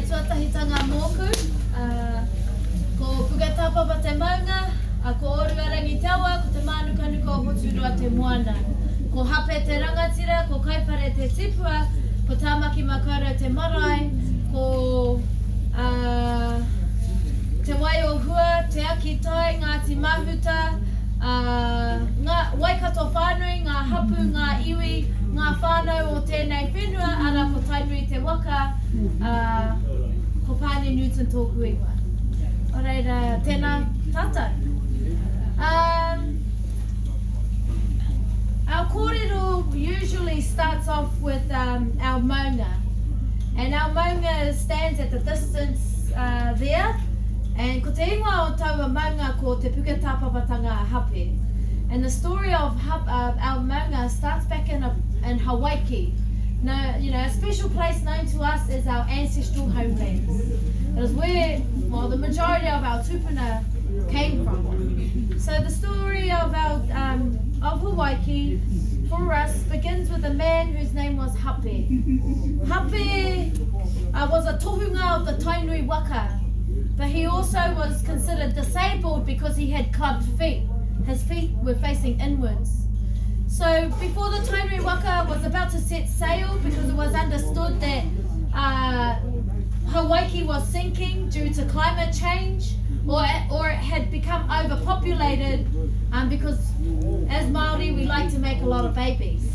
tuatahitanga mōku, ko pugatapa pa te maunga, ko orua rangitawa, ko te mānukanuka o Hoturua te moana. Ko hape te rangatira, ko kaipare te tipua, ko tāmaki makaurau te marae, ko te wai o hua, te aki tai, Ngāti Mahuta, ngā waikato whānui, ngā hapu, ngā iwi, ngā whānau o tēnei whenua, ara ko tainui te waka, ko Pania Newton tōku iwa. Oreira, tēnā tātou. Our kōrero usually starts off with our maunga. And our maunga stands at the distance there. And ko te ingoa o taua maunga ko te pukatapapatanga hape. And the story of our maunga starts back in Hawaii. Now, you know, a special place known to us as our ancestral homelands. It is where, well, the majority of our tupuna came from. So the story of Hawaii for us begins with a man whose name was Hape. Hape was a tohunga of the Tainui Waka, but he also was considered disabled because he had clubbed feet. His feet were facing inwards. So before the Tainui Waka was about to set sail, because it was understood that Hawaii was sinking due to climate change, or it had become overpopulated, because as Māori we like to make a lot of babies.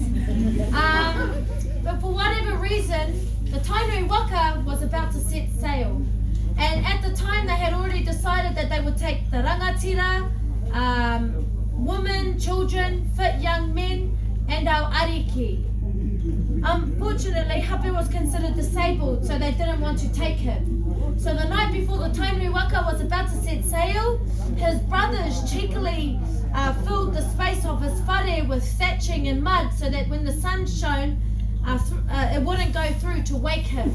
But for whatever reason, the Tainui Waka was about to set sail. And at the time they had already decided that they would take the rangatira, women, children, fit young men, and our ariki. Unfortunately, Hape was considered disabled, so they didn't want to take him. So the night before the Tainui Waka was about to set sail, his brothers cheekily filled the space of his whare with thatching and mud so that when the sun shone, it wouldn't go through to wake him.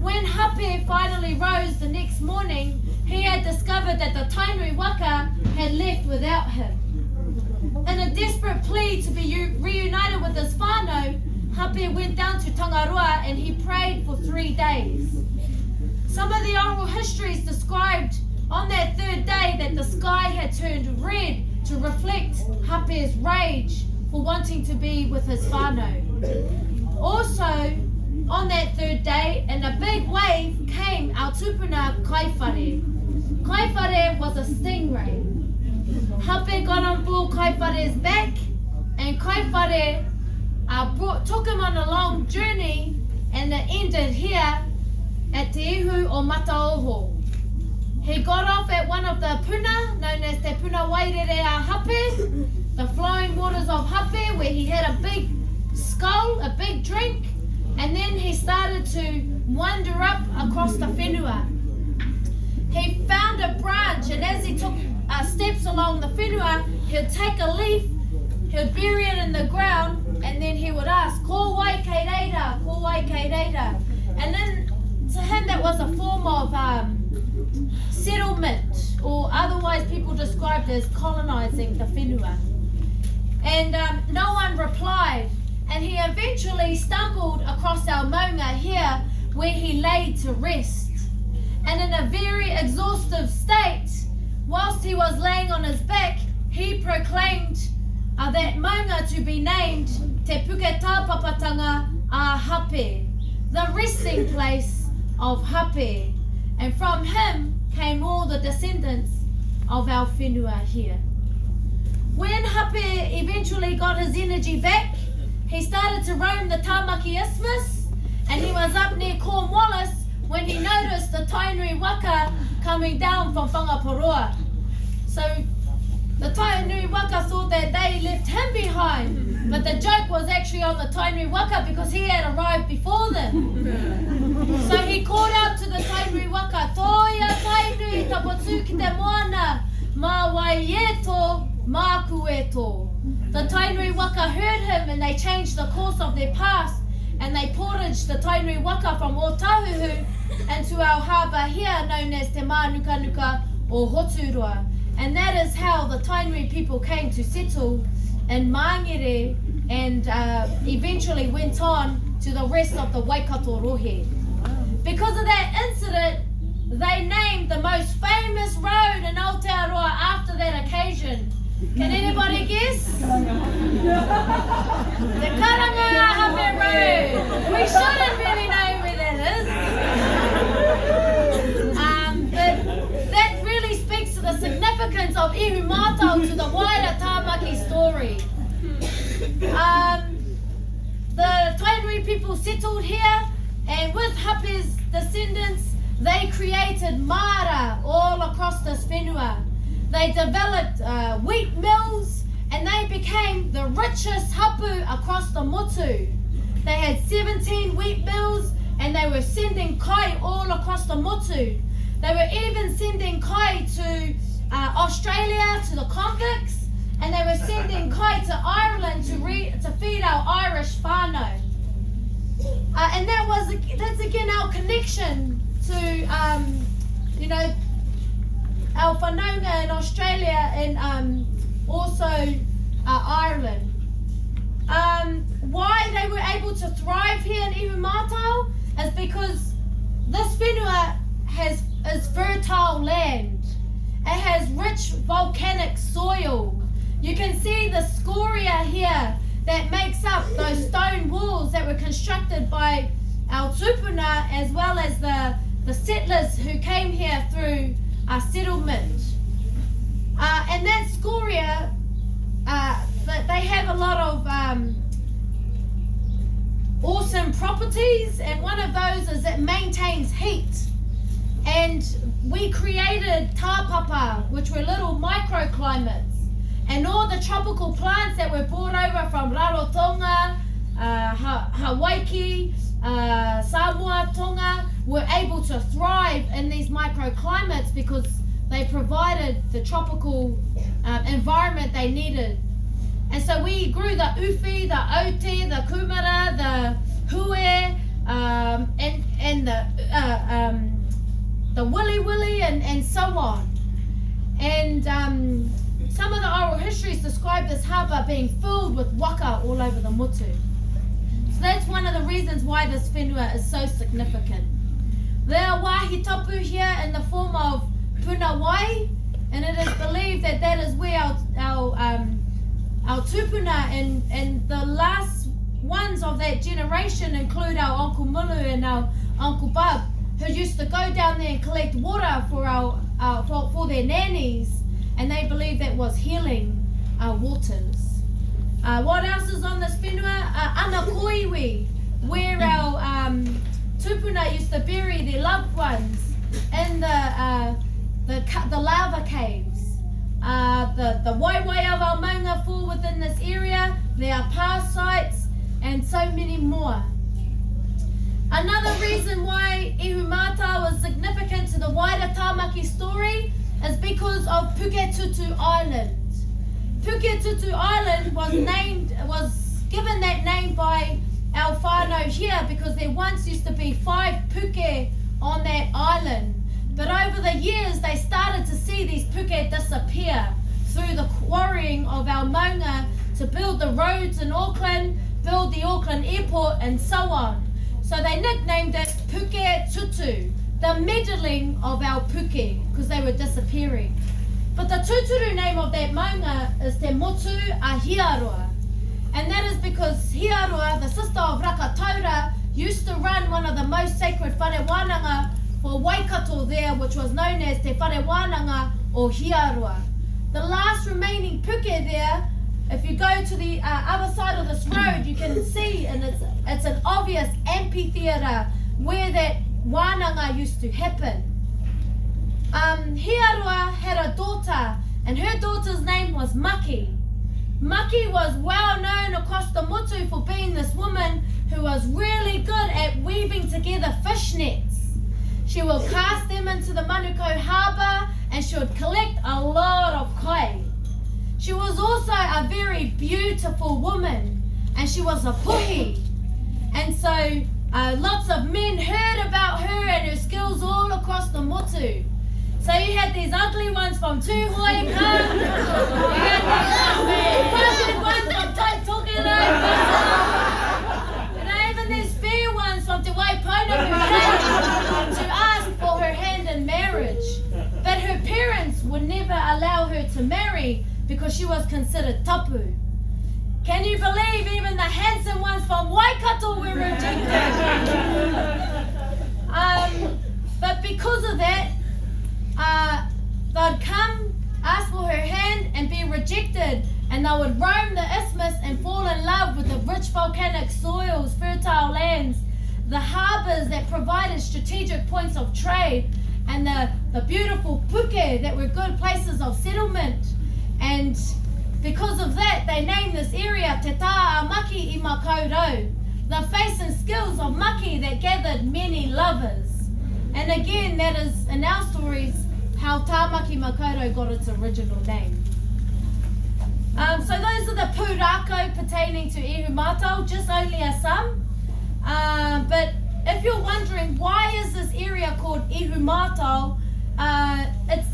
When Hape finally rose the next morning, he had discovered that the Tainui Waka had left without him. In a desperate plea to be reunited with his whānau, Hape went down to Tangaroa and he prayed for 3 days. Some of the oral histories described on that third day that the sky had turned red to reflect Hape's rage for wanting to be with his whānau. Also, on that third day, in a big wave came our tupuna Kaiwhare. Kaiwhare was a stingray. Hape got on board Kaiwhare's back, and Kaiwhare took him on a long journey, and it ended here at Te Ihumātao. He got off at one of the puna, known as Te Puna Wairere a Hape, the flowing waters of Hape, where he had a big skull, a big drink, and then he started to wander up across the whenua. He found a branch, and as he took steps along the whenua, he'd take a leaf, he'd bury it in the ground, and then he would ask, ko wai kei reira, ko wai kei reira. And then to him that was a form of settlement, or otherwise people described as colonizing the whenua. And no one replied, and he eventually stumbled across our maunga here where he laid to rest. And in a very exhaustive state, whilst he was laying on his back, he proclaimed that maunga to be named Te Pukatapapatanga a Hape, the resting place of Hape. And from him came all the descendants of our whenua here. When Hape eventually got his energy back, he started to roam the Tāmaki Isthmus, and he was up near Cornwallis when he noticed the Tainui Waka coming down from Whangaporoa. So the Tainui Waka thought that they left him behind, but the joke was actually on the Tainui Waka because he had arrived before them. So he called out to the Tainui Waka, Toia Tainui, tapotu ki te moana, mā wai e tō, mā ku e tō. The Tainui Waka heard him and they changed the course of their path, and they portaged the Tainui Waka from Otahuhu into our harbour here known as Te Mānukanuka or Hoturua. And that is how the Tainui people came to settle in Mangere and eventually went on to the rest of the Waikato Rohe. Because of that Can anybody guess? The Karanga Hape Road. We shouldn't really know where that is. But that really speaks to the significance of Ihumātao to the wider Tāmaki story. The Tainui people settled here, and with Hape's descendants, they created mara all across this whenua. They developed wheat mills, and they became the richest hapu across the motu. They had 17 wheat mills, and they were sending kai all across the motu. They were even sending kai to Australia, to the convicts, and they were sending kai to Ireland to feed our Irish whānau. And that's again our connection to our whanaunga in Australia and also Ireland. Why they were able to thrive here in Ihumātao is because this whenua is fertile land. It has rich volcanic soil. You can see the scoria here that makes up those stone walls that were constructed by our tupuna as well as the settlers who came here through settlement. And that scoria, they have a lot of awesome properties, and one of those is it maintains heat. And we created tāpapa, which were little microclimates. And all the tropical plants that were brought over from Rarotonga, Hawaii, Samoa, Tonga, were able to thrive in these microclimates because they provided the tropical environment they needed. And so we grew the uwhi, the oti, the kumara, the hue, and the willy and so on. And some of the oral histories describe this harbour being filled with waka all over the motu. So that's one of the reasons why this whenua is so significant. There are wāhi tapu here in the form of punawai, and it is believed that that is where our tupuna and the last ones of that generation include our Uncle Mulu and our Uncle Bub, who used to go down there and collect water for their nannies, and they believe that was healing waters. What else is on this whenua? Anakoiwi, where our tupuna used to bury their loved ones in the lava caves. The waiwai of our maunga fall within this area. There are past sites and so many more. Another reason why Ihumātao is significant to the wider Tāmaki story is because of Puketutu Island. Puketutu Island was given that name by our whānau here because there once used to be 5 puke on that island. But over the years they started to see these puke disappear through the quarrying of our maunga to build the roads in Auckland, build the Auckland airport and so on. So they nicknamed it Puketutu, the meddling of our puke, because they were disappearing. But the tūturu name of that maunga is Te Motu a Hiaroa. And that is because Hiaroa, the sister of Rakataura, used to run one of the most sacred wharewananga for Waikato there, which was known as Te Wharewananga or Hiaroa. The last remaining puke there, if you go to the other side of this road, you can see, and it's an obvious amphitheatre where that wānanga used to happen. Hiaroa had a daughter, and her daughter's name was Maki. Maki was well known across the motu for being this woman who was really good at weaving together fish nets. She would cast them into the Manukau harbour, and she would collect a lot of kai. She was also a very beautiful woman, and she was a puhi. And so lots of men heard about her and her skills all across the motu. So you had these ugly ones from Tūhoi, you had these ones from Taitokere, and even these fair ones from Te Waipona who came to ask for her hand in marriage. But her parents would never allow her to marry because because she was considered tapu. Can you believe even the handsome ones from Waikato were rejected? But because of that, they'd come, ask for her hand and be rejected, and they would roam the isthmus and fall in love with the rich volcanic soils, fertile lands, the harbours that provided strategic points of trade, and the beautiful puke that were good places of settlement. And because of that, they named this area Te Tā Maki I Korero, the face and skills of maki that gathered many lovers. And again, that is in our stories how Tāmaki Korero got its original name. So those are the pūrākau pertaining to Ihumātao, just only a some. But if you're wondering why is this area called Ihumātao, its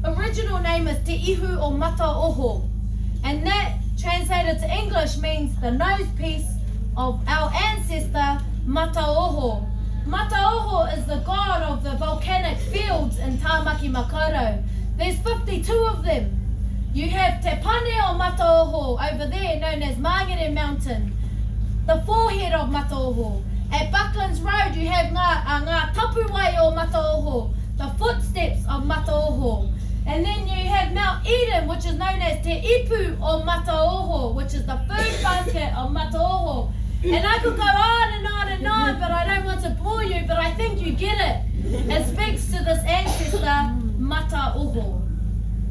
original name is Te Ihu o Mataoho, and that translated to English means the nose piece of our ancestor Mataoho. Mataoho is the god of the volcanic fields in Tāmaki Korero. There's 52 of them. You have Te Pania o Mataoho over there, known as Mangere Mountain, the forehead of Mataoho. At Bucklands Road, you have ngā Tapuhi o Mataoho, the footsteps of Mataoho. And then you have Mount Eden, which is known as Te Ipu o Mataoho, which is the food basket of Mataoho. And I could go on and on and on, but I don't want to bore you, but I think you get it. It speaks to this ancestor, Mataoho.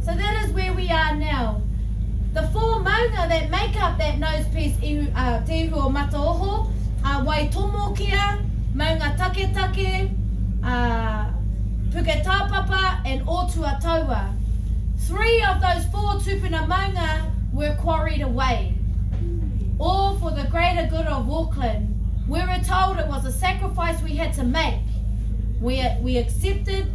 So that is where we are now. The four maunga that make up that nose piece, Te Ihu o Mataoho, are Waitomokia, Maunga Taketake, Puketāpapa, and Aotearoa. 3 of those 4 tupuna maunga were quarried away, all for the greater good of Auckland. We were told it was a sacrifice we had to make. We accepted,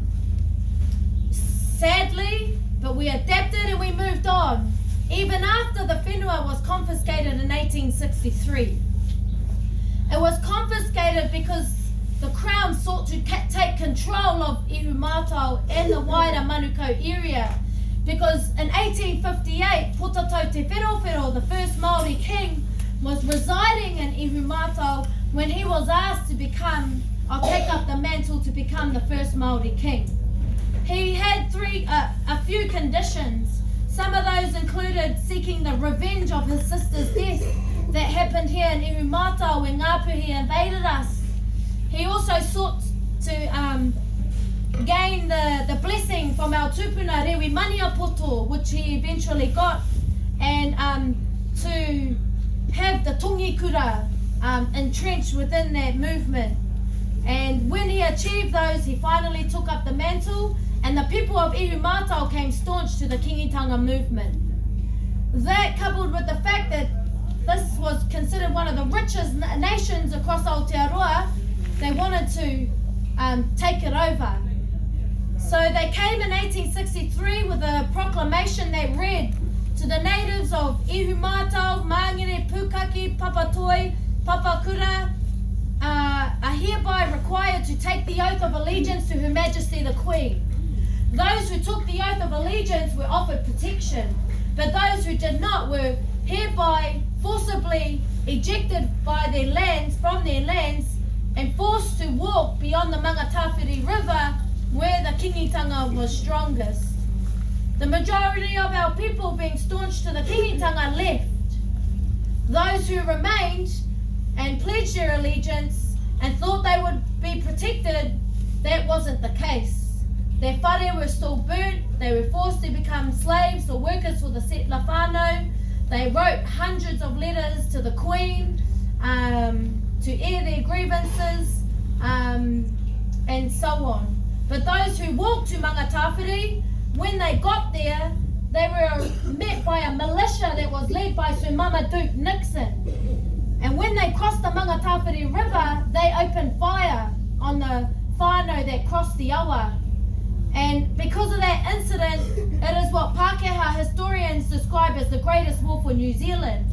sadly, but we adapted and we moved on, even after the whenua was confiscated in 1863. It was confiscated because the Crown sought to take control of Ihumātao and the wider Manukau area, because in 1858, Potatau Te Wherowhero, the first Māori king, was residing in Ihumātao when he was asked to take up the mantle to become the first Māori king. He had a few conditions. Some of those included seeking the revenge of his sister's death that happened here in Ihumātao when Ngāpuhi invaded us. He also sought to gain the blessing from our tupuna Rewi Maniapoto, which he eventually got, and to have the tongikura entrenched within that movement. And when he achieved those, he finally took up the mantle, and the people of Ihumātao came staunch to the kingitanga movement. That, coupled with the fact that this was considered one of the richest nations across Aotearoa, they wanted to take it over. So they came in 1863 with a proclamation that read, to the natives of Ihumātao, Mangere, Pukaki, Papatoi, Papakura, are hereby required to take the oath of allegiance to Her Majesty the Queen. Those who took the oath of allegiance were offered protection, but those who did not were hereby forcibly ejected from their lands and forced to walk beyond the Mangatawhiri River where the kingitanga was strongest. The majority of our people, being staunch to the kingitanga, left. Those who remained and pledged their allegiance and thought they would be protected, that wasn't the case. Their whare were still burnt, they were forced to become slaves or workers for the settler whānau. They wrote hundreds of letters to the Queen to air their grievances and so on. But those who walked to Mangatawhiri, when they got there, they were met by a militia that was led by Sir Marmaduke Nixon. And when they crossed the Mangatawhiri River, they opened fire on the whānau that crossed the awa. And because of that incident, it is what Pākehā historians describe as the greatest war for New Zealand.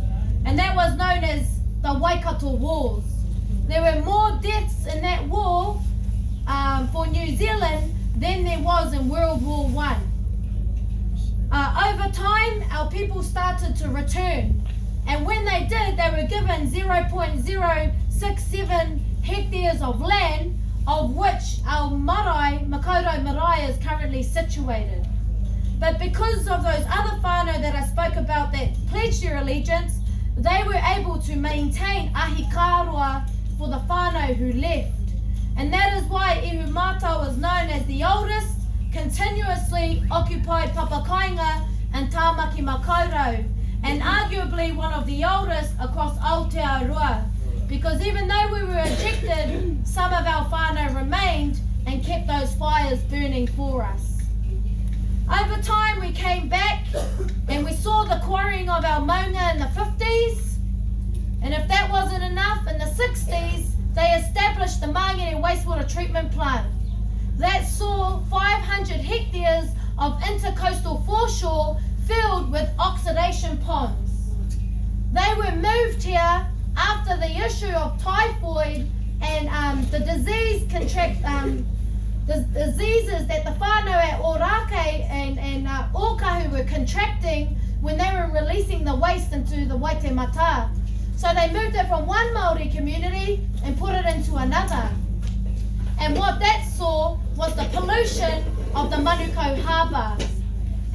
And that was known as the Waikato Wars. There were more deaths in that war for New Zealand than there was in World War I. over time, our people started to return. And when they did, they were given 0.067 hectares of land, of which our marae, Makaurau marae, is currently situated. But because of those other whānau that I spoke about that pledged their allegiance, they were able to maintain Ahikaroa for the whānau who left. And that is why Ihumātao is known as the oldest continuously occupied papakainga in Tāmaki Makaurau, and arguably one of the oldest across Aotearoa, because even though we were ejected, some of our whānau remained and kept those fires burning for us. Over time we came back and we saw the quarrying of our maunga in the 50s, and if that wasn't enough, in the 60s they established the Mangere wastewater treatment plant. That saw 500 hectares of intercoastal foreshore filled with oxidation ponds. They were moved here after the issue of typhoid and the diseases that the whānau at Orake and Okahu were contracting when they were releasing the waste into the Waitemata. So they moved it from one Māori community and put it into another. And what that saw was the pollution of the Manukau Harbour.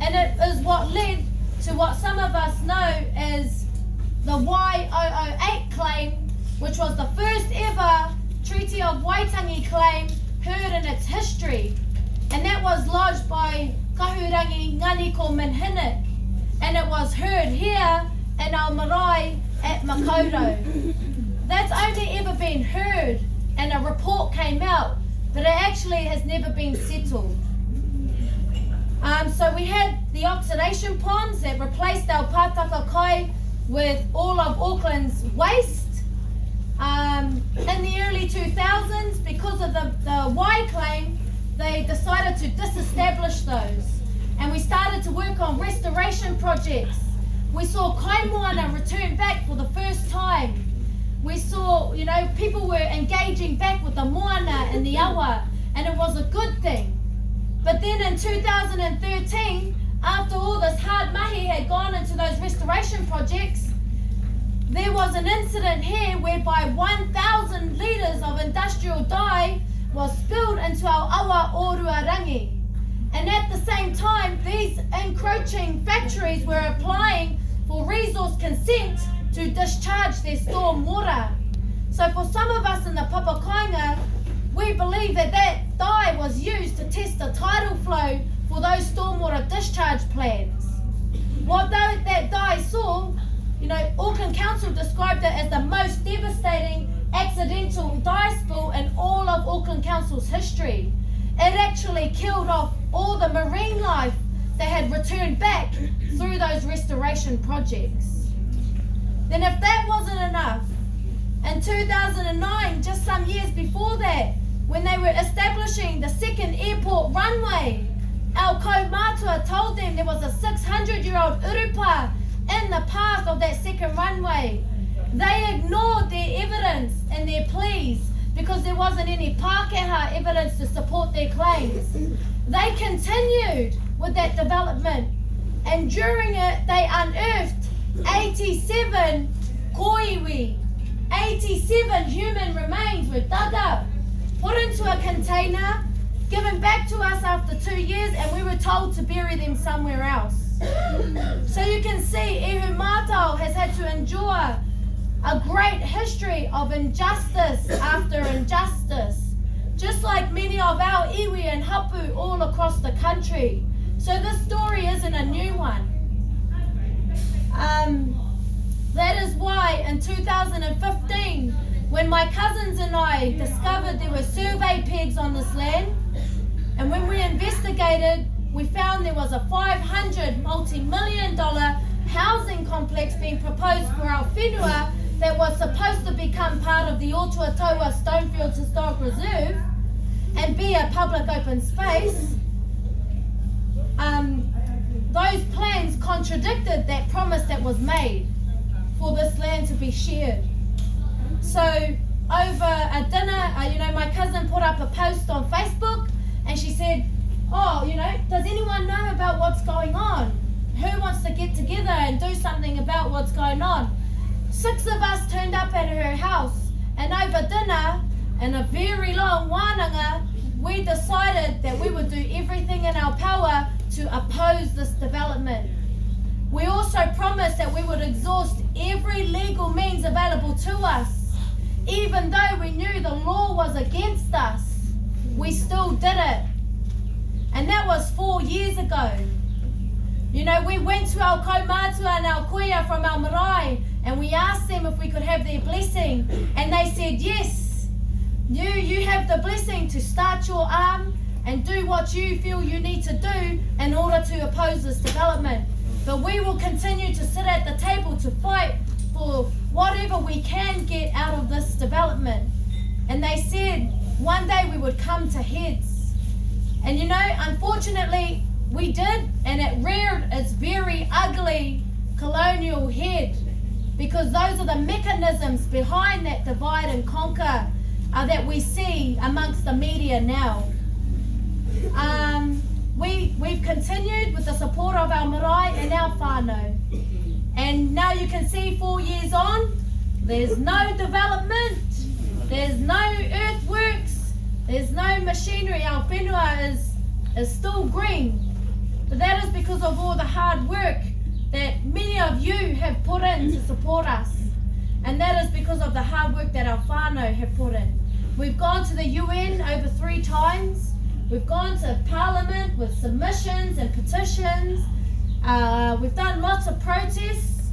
And it is what led to what some of us know as the Y008 claim, which was the first ever Treaty of Waitangi claim heard in its history. And that was lodged by Kahurangi Ngani ko Minhinit. And it was heard here in our marae at Makaurau. That's only ever been heard, and a report came out, but it actually has never been settled. So we had the oxidation ponds that replaced our pātaka kai with all of Auckland's waste. In the early 2000s, because of the Y claim, they decided to disestablish those. And we started to work on restoration projects. We saw kaimoana return back for the first time. We saw, people were engaging back with the moana and the awa, and it was a good thing. But then in 2013, after all this hard mahi had gone into those restoration projects, there was an incident here whereby 1,000 litres of industrial dye was spilled into our awa Oruarangi. And at the same time, these encroaching factories were applying for resource consent to discharge their storm water. So for some of us in the papakainga, we believe that dye was used to test the tidal flow for those stormwater discharge plans. What that dye saw, Auckland Council described it as the most devastating accidental dye spill in all of Auckland Council's history. It actually killed off all the marine life that had returned back through those restoration projects. Then if that wasn't enough, in 2009, just some years before that, when they were establishing the second airport runway, our kaumātua told them there was a 600-year-old urupa in the path of that second runway. They ignored their evidence and their pleas because there wasn't any Pākehā evidence to support their claims. They continued with that development, and during it they unearthed 87 koiwi. 87 human remains were dug up, put into a container, given back to us after 2 years, and we were told to bury them somewhere else. So you can see Ihumātao has had to endure a great history of injustice after injustice, just like many of our iwi and hapu all across the country. So this story isn't a new one. That is why in 2015, when my cousins and I discovered there were survey pegs on this land, and when we investigated, we found there was a $500 multi-million-dollar housing complex being proposed for our whenua that was supposed to become part of the Aotearoa Stonefields Historic Reserve and be a public open space. Those plans contradicted that promise that was made for this land to be shared. So over a dinner, my cousin put up a post on Facebook and she said, does anyone know about what's going on? get together and do something about what's going on. 6 of us turned up at her house, and over dinner and a very long wānanga, we decided that we would do everything in our power to oppose this development. We also promised that we would exhaust every legal means available to us. Even though we knew the law was against us, we still did it. And that was 4 years ago. You know, we went to our kaumātua and our kuia from our marae, and we asked them if we could have their blessing, and they said yes. You have the blessing to start your arm and do what you feel you need to do in order to oppose this development. But we will continue to sit at the table to fight for whatever we can get out of this development. And they said one day we would come to heads. And you know, unfortunately, we did, and it reared its very ugly colonial head, because those are the mechanisms behind that divide and conquer that we see amongst the media now. We've continued with the support of our marae and our whānau. And now you can see 4 years on, there's no development, there's no earthworks, there's no machinery. Our whenua is still green. But that is because of all the hard work that many of you have put in to support us. And that is because of the hard work that our whānau have put in. We've gone to the UN over 3 times. We've gone to Parliament with submissions and petitions. We've done lots of protests,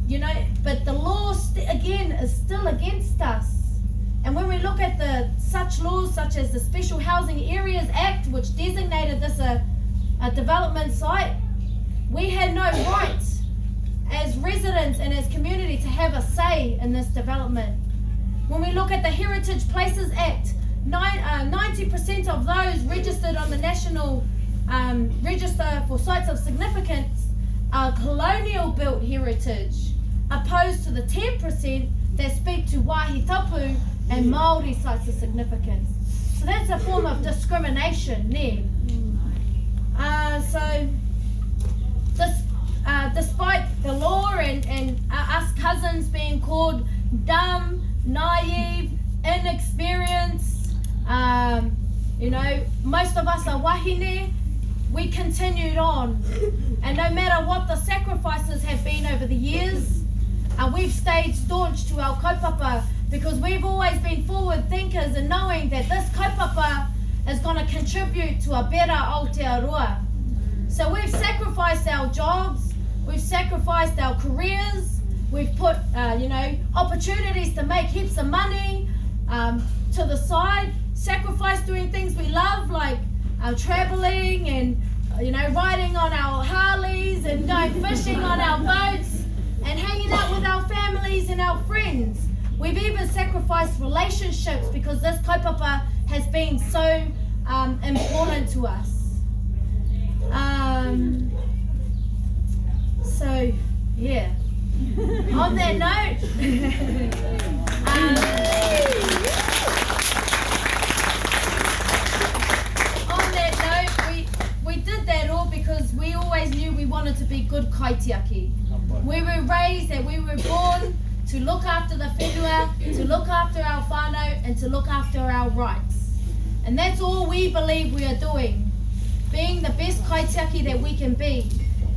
you know, but the law again is still against us. And when we look at such laws such as the Special Housing Areas Act, which designated this a development site, we had no right as residents and as community to have a say in this development. When we look at the Heritage Places Act, 90% of those registered on the National Register for Sites of Significance are colonial built heritage, opposed to the 10% that speak to wāhi tapu and Māori sites of significance. So that's a form of discrimination there. Despite the law and us cousins being called dumb, naive, inexperienced, you know, most of us are wahine, we continued on. And no matter what the sacrifices have been over the years, we've stayed staunch to our kaupapa, because we've always been forward thinkers in knowing that this kaupapa is going to contribute to a better Aotearoa. So we've sacrificed our jobs, we've sacrificed our careers, we've put you know, opportunities to make heaps of money to the side, sacrificed doing things we love, like traveling and you know, riding on our Harleys and going fishing on our boats and hanging out with our families and our friends. We've even sacrificed relationships because this kaupapa has been so important to us. So, yeah. On that note, we did that all because we always knew we wanted to be good Kaitiaki. We were raised and we were born to look after the whenua, to look after our whānau, and to look after our rights. And that's all we believe we are doing. Being the best Kaitiaki that we can be.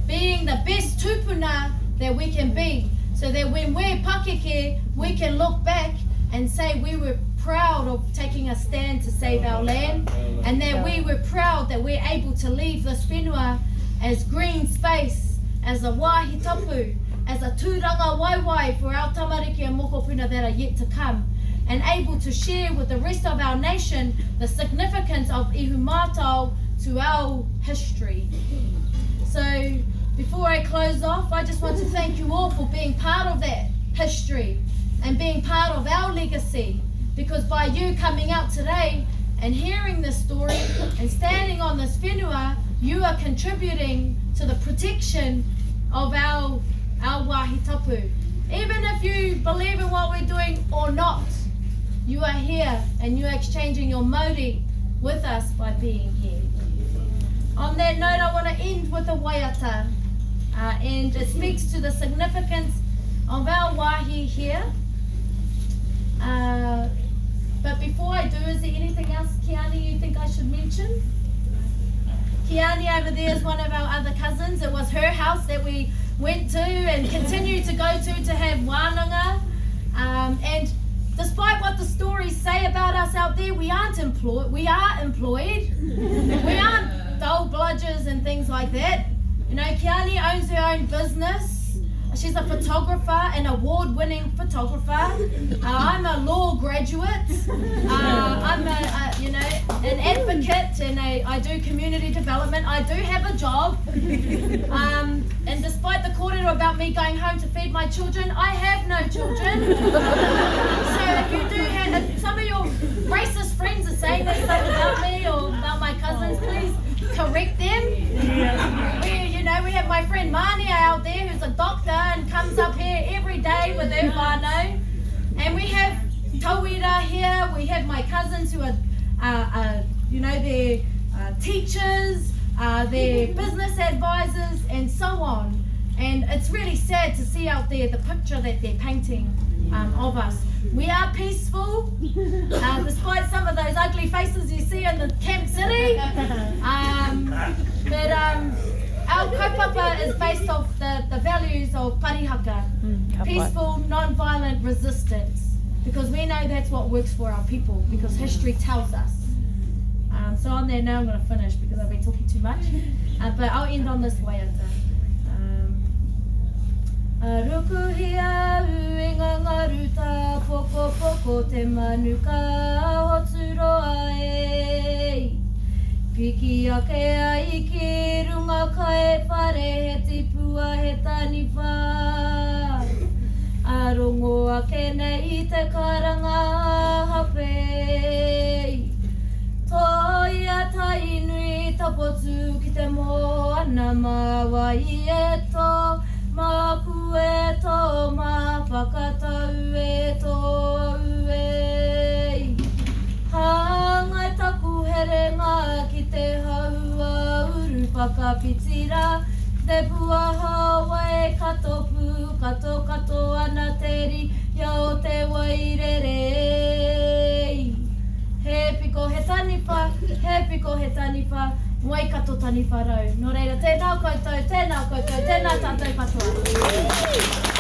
Being the best tupuna that we can be. So that when we're pakeke, we can look back and say we were proud of taking a stand to save our land. And that we were proud that we're able to leave this whenua as green space, as a wāhi tapu, as a tūranga waiwai for our tamariki and mokopuna that are yet to come, and able to share with the rest of our nation the significance of Ihumātao to our history. So before I close off, I just want to thank you all for being part of that history and being part of our legacy, because by you coming out today and hearing this story and standing on this whenua, you are contributing to the protection of our wāhi tapu. Even if you believe in what we're doing or not, you are here and you are exchanging your mauri with us by being here. On that note, I want to end with a waiata. and it speaks to the significance of our wāhi here. But before I do, is there anything else, Kiani, you think I should mention? Kiani over there is one of our other cousins. It was her house that we went to and continue to go to have wānanga. And despite what the stories say about us out there, we aren't employed. We are employed. We aren't dole bludgers and things like that. You know, Kiani owns her own business. She's a photographer, an award-winning photographer. I'm a law graduate. I'm an advocate, and I do community development. I do have a job. And despite the korero about me going home to feed my children, I have no children. So if you do have, if some of your racist friends are saying that stuff about me or about my cousins, please correct them. We have my friend Mania out there who's a doctor and comes up here every day with her whānau. And we have tauira here, we have my cousins who are, they're teachers, they're business advisors and so on. And it's really sad to see out there the picture that they're painting of us. We are peaceful, despite some of those ugly faces you see in the camp city. Our kaupapa is based off the values of parihaka, peaceful, non-violent resistance, because we know that's what works for our people, because history tells us. So on there now I'm going to finish because I've been talking too much, but I'll end on this waiata. Arukuhia uenga ngaruta poko poko te manuka hoturoa e. Piki ake ai ki runga kai whare he tipua he taniwha. Arongo ake nei te karanga hape. Toia tai nui tapotu ki te moana mawa i e to. Maku e to ma whakatau e tō e. Hangai taku herenga ki te haua uru whakapitira. Te puaha e katopu, kato ana te ri, ia o te wairere. He piko he taniwha, Mwai kato taniwha rau. Nō reira, tēnā koutou, tēnā tātou katoa.